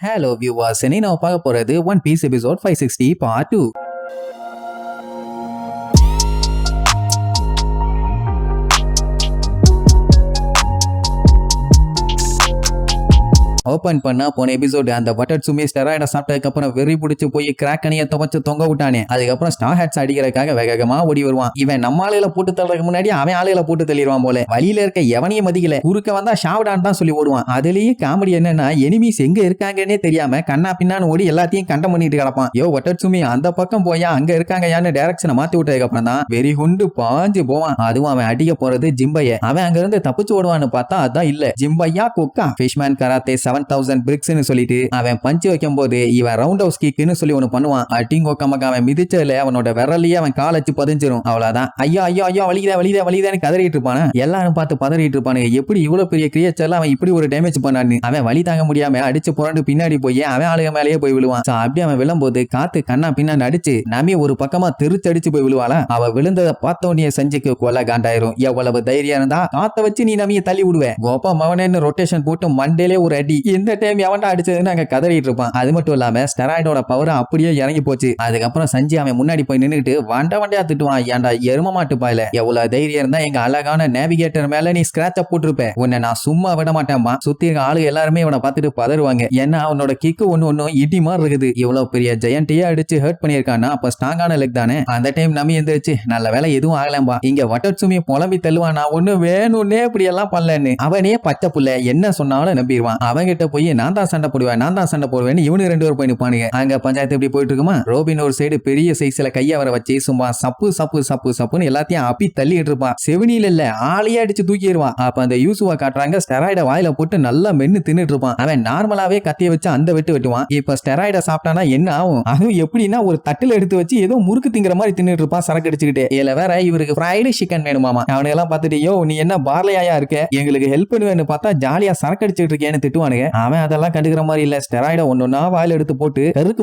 Hello viewers, இன்னைக்கு நம்ம பார்க்க போறது one piece episode 560 part 2. Open பண்ணா போன எபிசோடு அந்த பட்டர் சுமி ஸ்டெராய்ட சாப்பிட்டதுக்கு அப்புறம் வெறி பிடிச்சு போய் கிராக் அணியை துவச்சு தொங்க விட்டானே. அதுக்கப்புறம் ஸ்டார் ஹேட்ஸ் அடிக்கிறதுக்காக வேகமா ஓடி வருவான். இவன் நம்ம ஆளுகளை போட்டு தள்ளுறதுக்கு முன்னாடி அவன் ஆளுகளை போட்டு தள்ளிடுவான் போல. வழியில இருக்க எவனையும் மதிக்கல. குறுக்க வந்தா ஷாவ்டான் தான் சொல்லி ஓடுவான். அதுலயே காமெடி என்னன்னா எனிமீஸ் எங்க இருக்காங்கன்னே தெரியாம கண்ணா பின்னான்னு ஓடி எல்லாத்தையும் கண்டம் பண்ணிட்டு கிடப்பான். யோ பட்டர் சுமி அந்த பக்கம் போயா அங்க இருக்காங்கயான்னு டைரக்ஷனை மாத்தி விட்டதுக்கு அப்புறம் தான் வெறி குண்டு பாஞ்சு போவான். அதுவும் அவன் அடிக்க போறது ஜிம்பைய. அவன் அங்க இருந்து தப்பிச்சு ஓடுவான்னு பார்த்தா அதான் இல்ல. ஜிம்பையா குக்கா ஃபிஷ்மேன் கராத்தே 7000 பிரிக்ஸ்னு சொல்லிட்டு அவன் பஞ்சு வைக்கும் போது இவன் ரவுண்ட் ஹவுஸ் கிக்னு சொல்லி ஒன்னு பண்ணுவான். அட்டிங்கோ கமக்க அவன் மிதிச்சதுல அவனோட விரலையே அவன் காலச்சு பதிஞ்சிரும். அவ்வளவுதான். ஐயோ ஐயோ ஐயோ வலிதா கதறிட்டு இருப்பான. எல்லாரும் பார்த்து பதறிட்டு இருப்பானுங்க. எப்படி இவ்வளவு பெரிய கிரியேச்சர்ல அவன் இப்படி ஒரு டேமேஜ் பண்ணான்னு. அவன் வலி தாங்க முடியாம அடிச்சு புரண்டு பின்னாடி போய் அவன் ஆளுக மேலேயே போய் விழுவான். அப்படி அவன் விழும்போது காத்து கண்ணா பின்னாடி அடிச்சு நம்பி ஒரு பக்கமா திருச்சடிச்சு போய் விழுவாளா. அவ விழுந்ததை பார்த்த உடனே செஞ்சுக்கு கொலை காண்டாயிரும். எவ்வளவு தைரியம் இருந்தா காத்த வச்சு நீ நம்பிய தள்ளி விடுவேன். கோப்பா மவனேன்னு ரொட்டேஷன் போட்டு மண்டேலே ஒரு அடி. இந்த டைம் எவன்டா அடிச்சதுன்னு அங்க கதறிட்டு இருப்பான். அது மட்டும் இல்லாம ஸ்டெராய்டோட பவர் அப்படியே இறங்கி போச்சு. அதுக்கப்புறம் சஞ்சி அவன் முன்னாடி போய் நின்னுட்டு வண்டையா திட்டுவான். ஏன்டா எரும மாட்டு பாயில எவ்வளவு தைரியம் இருந்தா எங்க அழகான நேவிகேட்டர் மேல நீ ஸ்கிராட்ச போட்டிருப்ப. உன்னை நான் சும்மா விட மாட்டேன்பா. சுத்தி இருக்க ஆளு எல்லாருமே இவனை பார்த்துட்டு பதறுவாங்க. ஏன்னா அவனோட கிக்கு ஒன்னும் இடி மாதிரி இருக்குது. இவ்வளவு பெரிய ஜெயண்டையே அடிச்சு ஹர்ட் பண்ணிருக்கானா அப்ப ஸ்ட்ராங்கான லெக் தானே. அந்த டைம் நம்பி எந்திரிச்சு நல்ல வேலை எதுவும் ஆகலம்பா. இங்க வட்டட்சுமி புலம்பி தள்ளுவானா ஒண்ணு வேணும்னே இப்படி எல்லாம் பண்ணலன்னு. அவனே பச்சை புள்ள என்ன சொன்னாலும் நம்பிடுவான். அவன்கிட்ட போய் நான் தான் சண்டை போடுவேன் இவனு ரெண்டு பேரும் போய் நிப்பானுங்க. அங்க பஞ்சாயத்து எப்படி போயிட்டு இருக்குமா. ரோபின் ஒரு சைடு பெரிய சைஸ்ல கைய வர வச்சு சும்மா சப்புன்னு எல்லாத்தையும் அப்பி தள்ளிட்டு இருப்பான். செவினியில இல்ல ஆளையே அடிச்சு தூக்கிடுவான். அப்ப அந்த யூசுவா காட்டுறாங்க. ஸ்டெராய்ட வாயில போட்டு நல்லா மென்னு தின்னுட்டு இருப்பான். அவன் நார்மலாவே கத்திய வச்சு அந்த வெட்டுவான். இப்ப ஸ்டெராய்ட சாப்பிட்டானா என்ன ஆகும். அதுவும் எப்படின்னா ஒரு தட்டுல எடுத்து வச்சு ஏதோ முறுக்கு திங்கிற மாதிரி தின்னுட்டு இருப்பான் சரக்கு அடிச்சுக்கிட்டே. இதுல வேற இவருக்கு ஃப்ரைடு சிக்கன் வேணுமாமா. அவனுக்கு எல்லாம் பார்த்துட்டு யோ நீ என்ன பார்லையா இருக்க எங்களுக்கு ஹெல்ப் பண்ணுவேன்னு பார்த்தா ஜாலியா சரக்கு அடிச்சுட்டு இருக்கேன்னு திட்டுவானுங்க. அவன் அதெல்லாம் கண்டுக்கிற மாதிரி இல்ல. ஸ்டெராய்ட ஒன்னொன்னா வாயில எடுத்து போட்டு கருக்கு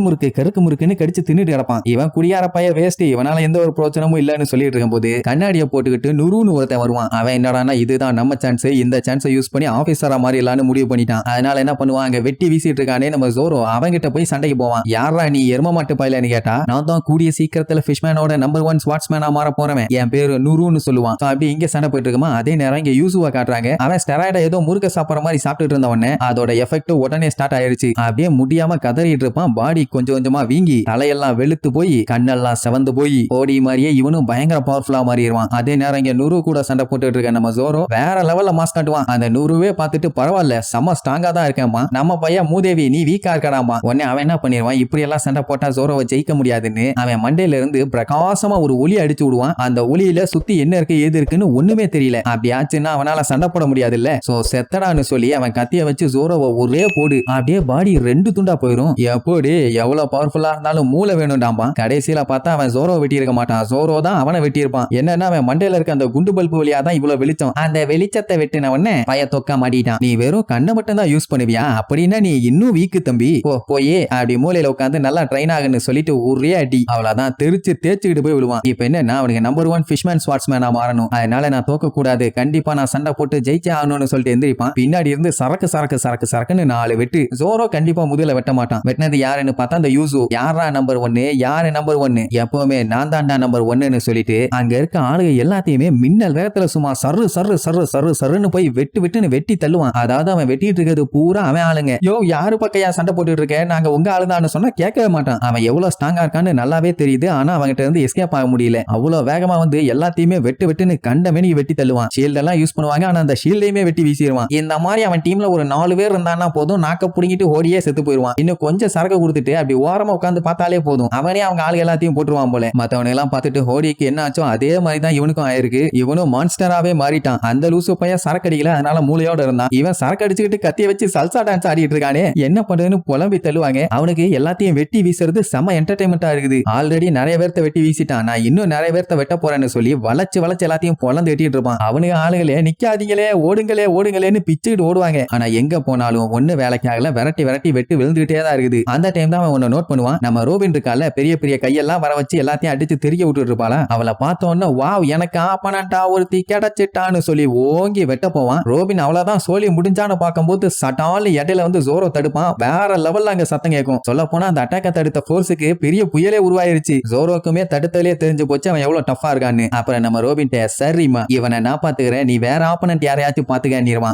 முறுக்குன்னு கடிச்சு தின்னுட்டு கிடப்பான். இவன் குடியார பைய வேஸ்ட். இவனால எந்த ஒரு பிரோஜனமும் இல்லன்னு சொல்லிட்டு இருக்கும் போது கண்ணாடியை போட்டுக்கிட்டு நுருன்னு ஒருத்தன் வருவான். அவன் என்னடானா இதுதான் நம்ம சான்ஸ், இந்த சான்ஸை யூஸ் பண்ணி ஆபீசரா மாதிரி எல்லாம்னு முடிவு பண்ணிட்டான். அதனால என்ன பண்ணுவான், அங்க வெட்டி வீசிட்டு இருக்கானே நம்ம ஜோரோ அவங்கிட்ட போய் சண்டைக்கு போவான். யாரா நீ எரும மாட்டு பையலன்னு கேட்டா நான் தான் கூடிய சீக்கிரத்துல ஃபிஷ்மேனோட நம்பர் 1 ஸ்வாட்ஸ்மேனா மாற போறவன், என் பேரு நுருன்னு சொல்லுவான். அப்படி இங்க சண்டை போயிட்டு இருக்குமா. அதே நேரம் இங்க யூசுவா காட்டுறாங்க. அவன் ஸ்டெராய்ட ஏதோ முறுக்க சாப்பிடுற மாதிரி சாப்பிட்டு இருந்தவன அதோட எஃபெக்ட் உடனே ஸ்டார்ட் ஆயிருச்சு. அப்படியே முடியாம கதறிட்டு இருப்பான். பாடி கொஞ்சமா வீங்கி தலையெல்லாம் வெளுத்து போய் கண்ணெல்லாம் செவந்து போய் ஓடி மாதிரியே இவனும் பயங்கர பவர்ஃபுல்லா மாறிடுவான். அதே நேரம் இங்க நுரு கூட சண்டை போட்டுட்டு இருக்க நம்ம ஜோரோ வேற லெவல்ல மாஸ் காட்டுவான். அந்த நுருவே பார்த்துட்டு பரவாயில்ல செம்ம ஸ்ட்ராங்கா தான் இருக்கேன்மா, நம்ம பையன் மூதேவி நீ வீக்கா இருக்கடாமா. உடனே அவன் என்ன பண்ணிடுவான், இப்படி எல்லாம் சண்டை போட்டா ஜோரோவை ஜெயிக்க முடியாதுன்னு அவன் மண்டையில இருந்து பிரகாசமா ஒரு ஒளி அடிச்சு விடுவான். அந்த ஒளியில சுத்தி என்ன இருக்கு ஏது இருக்குன்னு ஒண்ணுமே தெரியல. அப்படி ஆச்சுன்னா அவனால சண்டை போட முடியாது இல்ல. சோ செத்தடான்னு சொல்லி அவன் கத்திய வச்சு ஜோரோவை ஒரே போடு. அப்படியே பாடி ரெண்டு துண்டா போயிரும். எப்படி எவ்வளவு பவர்ஃபுல்லா இருந்தாலும் மூளை வேணும்டாம்பா. கடைசியில பார்த்தா அவன் ஜோரோ வெட்டி இருக்க மாட்டான். ஜோரோ தான் அவனை வெட்டி இருப்பான். என்னன்னா அவன் மண்டையில இருக்க அந்த குண்டு பல்பு வழியா தான் இவ்வளவு வெளிச்சம். அந்த வெளிச்சத்தை வெட்டின உடனே பய தொக்க மாட்டிட்டான். நீ வெறும் கண்ணை மட்டும் தான் யூஸ் பண்ணுவியா, அப்படின்னா நீ இன்னும் வீக்கு தம்பி. போயே அப்படி மூலையில உட்காந்து நல்லா ட்ரைன் ஆகுன்னு சொல்லிட்டு ஒரே அடி. அவ்வளவுதான் தெரிச்சு தேய்ச்சிக்கிட்டு போய் விழுவான். இப்ப என்ன அவனுக்கு நம்பர் 1 ஃபிஷ்மேன் ஸ்வாட்ஸ்மேனா மாறணும். அதனால நான் தோக்க கூடாது, கண்டிப்பா நான் சண்டை போட்டு ஜெயிச்சே ஆகணும்னு சொல்லிட்டு எந்திரிப்பான். பின்னாடி இருந்து சரக்குன்னு 4 வெட்டு. ஜோரோ கண்டிப்பா முதல்ல வெட்ட மாட்டான். வெட்டினது யாருன்னு பார்த்தா அந்த யூசு. யாரா நம்பர் 1, யாரு நம்பர் 1, எப்பவுமே நான் தான்டா நம்பர் 1ன்னு சொல்லிட்டு அங்க இருக்க ஆளுங்க எல்லாத்தையுமே மின்னல் வேகத்துல சும்மா சர்ன்னு போய் வெட்டுன்னு வெட்டி தள்ளுவான். அதாவது அவன் வெட்டிட்டு இருக்கிறது பூரா அவன் ஆளுங்க. யோ யாரு பக்கையா சண்டை போட்டுட்டு இருக்க, நாங்க உங்க ஆளுதான்னு சொன்னா கேட்கவே மாட்டான். அவன் எவ்வளவு ஸ்ட்ராங்கா இருக்கான்னு நல்லாவே தெரியுது. ஆனா அவங்கிட்ட இருந்து எஸ்கேப் ஆக முடியல. அவ்வளவு வேகமா வந்து எல்லாத்தையுமே வெட்டுன்னு கண்டமேனி வெட்டி தள்ளுவான். ஷீல்ட் எல்லாம் யூஸ் பண்ணுவாங்க, ஆனா அந்த ஷீல்டையுமே வெட்டி வீசிடுவான். இந்த மாதிரி அவன் டீம்ல ஒரு 4 பேர் இருந்தான்னா போதும், நாக்க புடிங்கிட்டு ஓடியே செத்து போயிடுவான். இன்னும் கொஞ்சம் சரக்கு கொடுத்துட்டு அப்படி ஓரமா உட்காந்து பார்த்தாலே போதும், அவனே அவங்க ஆளுங்க எல்லாத்தையும் போட்டுருவான் போல. மத்தவனை எல்லாம் பார்த்துட்டு ஹோடிக்கு என்ன ஆச்சோ அதே மாதிரி தான் இவனுக்கும் ஆயிருக்கு. இவனும் மான்ஸ்டராவே மாறிட்டான். அந்த லூசு பையன் சரக்கு அடிக்கல, அதனால மூளையோட இருந்தான். இவன் சரக்கு அடிச்சுக்கிட்டு கத்திய வச்சு சல்சா டான்ஸ் ஆடிட்டு இருக்கானே, என்ன பண்றதுன்னு புலம்பி தள்ளுவாங்க. அவனுக்கு எல்லாத்தையும் வெட்டி வீசுறது செம என்டர்டைன்மெண்டா இருக்குது. ஆல்ரெடி நிறைய பேர்த்த வெட்டி வீசிட்டான், நான் இன்னும் நிறைய பேர்த்த வெட்ட போறேன்னு சொல்லி வளைச்சு எல்லாத்தையும் பொலந்து வெட்டிட்டு இருப்பான். அவனுக்கு ஆளுங்களே நிக்காதீங்களே ஓடுங்களேன்னு பிச்சுக்கிட்டு ஓடுவாங்க. ஆனா எங்க போனாலும் ஆனாலும் ஒண்ணு வேலைக்காகல விரட்டி விரட்டி வெட்டு விழுந்துகிட்டே தான் இருக்குது. அந்த டைம் தான் அவன் ஒன்னு நோட் பண்ணுவான். நம்ம ரோபின் இருக்கால பெரிய பெரிய கையெல்லாம் வர வச்சு எல்லாத்தையும் அடிச்சு தெரிய விட்டுட்டு இருப்பாளா, அவளை பார்த்த உடனே வாவ் எனக்கு ஆப்பனண்டா ஒருத்தி கிடைச்சிட்டான்னு சொல்லி ஓங்கி வெட்ட போவான். ரோபின் அவ்வளவுதான் சோழி முடிஞ்சான்னு பார்க்கும்போது சட்டாலி இடையில வந்து ஜோரோ தடுப்பான். வேற லெவல்ல அங்க சத்தம் கேட்கும். சொல்ல போனா அந்த அட்டாக்க தடுத்த போர்ஸுக்கு பெரிய புயலே உருவாயிருச்சு. ஜோரோக்குமே தடுத்தலே தெரிஞ்சு போச்சு அவன் எவ்வளவு டஃபா இருக்கான்னு. அப்புறம் நம்ம ரோபின் சரிமா இவனை நான் பாத்துக்கிறேன், நீ வேற ஆப்பனண்ட் யாரையாச்சும் பாத்துக்க.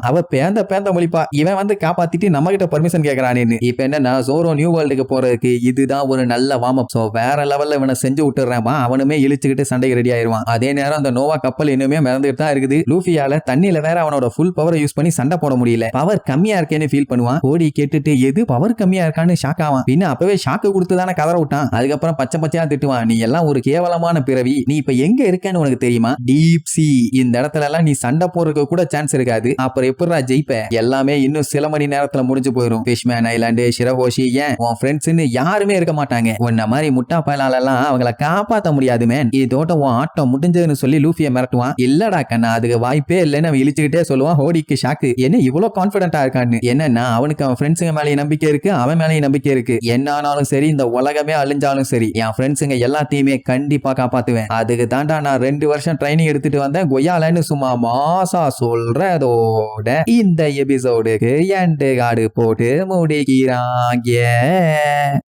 அவ பேந்த மொழிப்பா, இவன் வந்து காப்பாத்திட்டு நம்ம கிட்ட பர்மிஷன் கேட்கறானு. இப்ப என்ன ஜோரோ நியூ வேர்ல்டுக்கு போறதுக்கு இதுதான் ஒரு நல்ல வார்ம் அப். சோ வேற லெவல்ல இவனை செஞ்சு விட்டுறேன். அவனுமே இழுச்சுக்கிட்டு சண்டைக்கு ரெடி ஆயிருவான். அதே நேரம் அந்த நோவா கப்பல் இன்னுமே மிதந்துட்டு தான் இருக்குது. லூஃபியால தண்ணியில வேற அவனோட ஃபுல் பவரை யூஸ் பண்ணி சண்டை போட முடியல. பவர் கம்மியா இருக்கேன்னு ஃபீல் பண்ணுவான். கோடி கேட்டுட்டு எது பவர் கம்மியா இருக்கான்னு ஷாக் ஆவான். பின்ன அப்பவே ஷாக்கு கொடுத்துதானே கதற விட்டான். அதுக்கப்புறம் பச்சை பச்சையா திட்டுவான், நீ எல்லாம் ஒரு கேவலமான பிறவி, நீ இப்ப எங்க இருக்கேன்னு உனக்கு தெரியுமா? Deep C. இந்த இடத்துல எல்லாம் நீ சண்டை போறதுக்கு கூட சான்ஸ் இருக்காது. அப்புறம் எப்படிடா ஜெயிப்ப? எல்லாமே இன்னும் சில மணி நேரத்துல முடிஞ்சு போயிடும். ஃபிஷ்மேன் ஐலாண்டு, ஷிரஹோஷி, ஏன் உன் ஃப்ரெண்ட்ஸ்னு யாருமே இருக்க மாட்டாங்க. உன்ன மாதிரி முட்டா பயலால எல்லாம் அவங்கள காப்பாத்த முடியாது மேன். இதோட உன் ஆட்டம் முடிஞ்சதுன்னு சொல்லி லூஃபியை மிரட்டுவான். இல்லடா கண்ணா, அதுக்கு வாய்ப்பே இல்லைன்னு அவன் இழிச்சுக்கிட்டே சொல்லுவான். ஹோடிக்கு ஷாக்கு, என்ன இவ்வளவு கான்பிடண்டா இருக்கான்னு. என்னன்னா அவனுக்கு அவன் ஃப்ரெண்ட்ஸுங்க மேலேயும் நம்பிக்கை இருக்கு, அவன் மேலேயும் நம்பிக்கை இருக்கு. என்ன ஆனாலும் சரி, இந்த உலகமே அழிஞ்சாலும் சரி, என் ஃப்ரெண்ட்ஸுங்க எல்லாத்தையுமே கண்டிப்பா காப்பாத்துவேன். அதுக்கு தாண்டா நான் 2 வருஷம் ட்ரைனிங் எடுத்துட்டு வந்தேன் கொய்யாலன்னு சும்மா மாசா சொல்றதோட இந்த எபிசோடுக்கு எண்டு கார்டு போட்டு முடிக்கிறாங்க.